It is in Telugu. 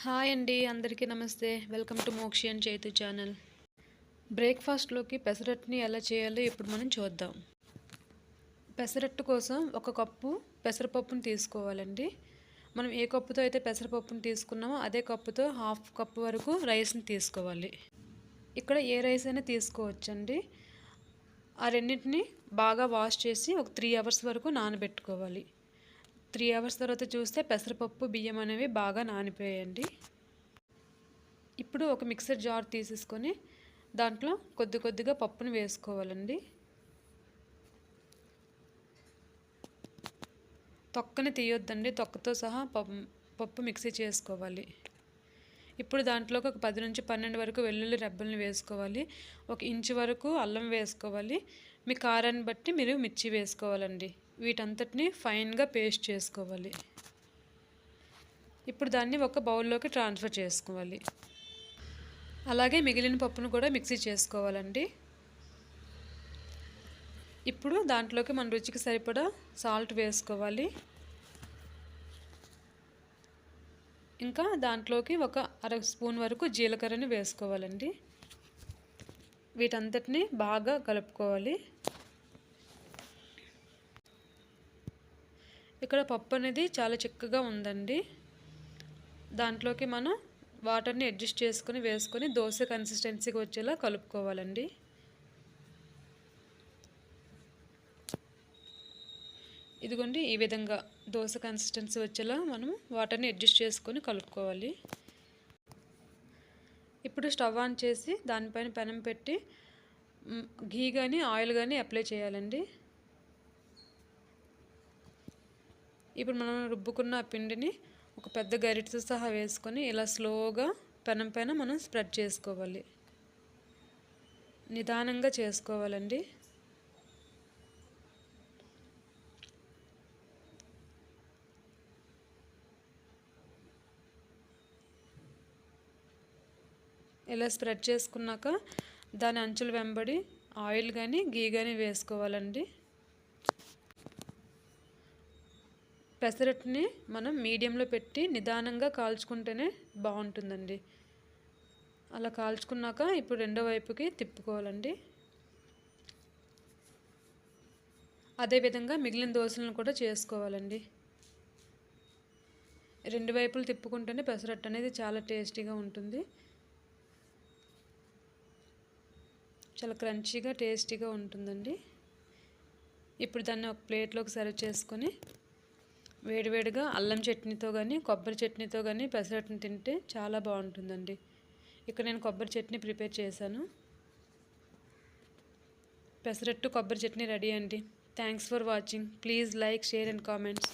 హాయ్ అండి, అందరికీ నమస్తే. Welcome to Mokshi and Chaitu channel. బ్రేక్ఫాస్ట్లోకి పెసరట్టుని ఎలా చేయాలో ఇప్పుడు మనం చూద్దాం. పెసరట్టు కోసం ఒక కప్పు పెసరపప్పుని తీసుకోవాలండి. మనం ఏ కప్పుతో అయితే పెసరపప్పుని తీసుకున్నామో అదే కప్పుతో హాఫ్ కప్పు వరకు రైస్ని తీసుకోవాలి. ఇక్కడ ఏ రైస్ అయినా తీసుకోవచ్చండి. ఆ రెండింటిని బాగా వాష్ చేసి ఒక 3 అవర్స్ వరకు నానబెట్టుకోవాలి. 3 అవర్స్ తర్వాత చూస్తే పెసరపప్పు బియ్యం అనేవి బాగా నానిపోయాయండి. ఇప్పుడు ఒక మిక్సర్ జార్ తీసేసుకొని దాంట్లో కొద్దిగా పప్పును వేసుకోవాలండి. తొక్కని తీయొద్దండి, తొక్కతో సహా పప్పు మిక్సీ చేసుకోవాలి. ఇప్పుడు దాంట్లోకి ఒక 10 నుంచి 12 వరకు వెల్లుల్లి రెబ్బల్ని వేసుకోవాలి. 1 ఇంచు వరకు అల్లం వేసుకోవాలి. మీ కారాన్ని బట్టి మీరు మిర్చి వేసుకోవాలండి. వీటంతటిని ఫైన్గా పేస్ట్ చేసుకోవాలి. ఇప్పుడు దాన్ని ఒక బౌల్లోకి ట్రాన్స్ఫర్ చేసుకోవాలి. అలాగే మిగిలిన పప్పును కూడా మిక్సీ చేసుకోవాలండి. ఇప్పుడు దాంట్లోకి మన రుచికి సరిపడా సాల్ట్ వేసుకోవాలి. ఇంకా దాంట్లోకి ఒక 1/2 స్పూన్ వరకు జీలకర్రని వేసుకోవాలండి. వీటంతటిని బాగా కలుపుకోవాలి. ఇక్కడ పప్పు అనేది చాలా చిక్కగా ఉందండి. దాంట్లోకి మనం వాటర్ని అడ్జస్ట్ చేసుకొని వేసుకొని దోశ కన్సిస్టెన్సీకి వచ్చేలా కలుపుకోవాలండి. ఇదిగోండి, ఈ విధంగా దోశ కన్సిస్టెన్సీ వచ్చేలా మనం వాటర్ని అడ్జస్ట్ చేసుకొని కలుపుకోవాలి. ఇప్పుడు స్టవ్ ఆన్ చేసి దానిపైన పెనం పెట్టి ఘీ కానీ ఆయిల్ కానీ అప్లై చేయాలండి. ఇప్పుడు మనం రుబ్బుకున్న ఆ పిండిని ఒక పెద్ద గరిటెతో సహా వేసుకొని ఇలా స్లోగా పెనం పైన మనం స్ప్రెడ్ చేసుకోవాలి. నిదానంగా చేసుకోవాలండి. ఇలా స్ప్రెడ్ చేసుకున్నాక దాని అంచుల వెంబడి ఆయిల్ కానీ ఘీ కానీ వేసుకోవాలండి. పెసరట్టుని మనం మీడియంలో పెట్టి నిదానంగా కాల్చుకుంటేనే బాగుంటుందండి. అలా కాల్చుకున్నాక ఇప్పుడు రెండో వైపుకి తిప్పుకోవాలండి. అదేవిధంగా మిగిలిన దోశలను కూడా చేసుకోవాలండి. రెండు వైపులు తిప్పుకుంటేనే పెసరట్టు అనేది చాలా టేస్టీగా ఉంటుంది. చాలా క్రంచీగా టేస్టీగా ఉంటుందండి. ఇప్పుడు దాన్ని ఒక ప్లేట్లోకి సర్వ్ చేసుకొని వేడివేడిగా అల్లం చట్నీతో కానీ కొబ్బరి చట్నీతో కానీ పెసరట్టుని తింటే చాలా బాగుంటుందండి. ఇక్కడ నేను కొబ్బరి చట్నీ ప్రిపేర్ చేశాను. పెసరట్టు కొబ్బరి చట్నీ రెడీ అండి. Thanks for watching. Please like, share and comments.